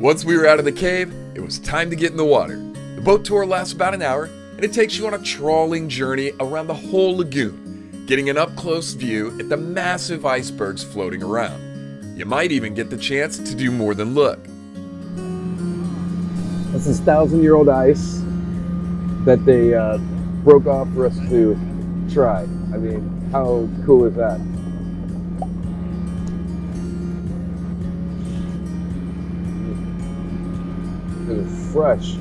Once we were out of the cave, it was time to get in the water. The boat tour lasts about an hour, and it takes you on a trawling journey around the whole lagoon, getting an up-close view at the massive icebergs floating around. You might even get the chance to do more than look. This is 1,000-year-old ice that they broke off for us to try. I mean, how cool is that? It is fresh.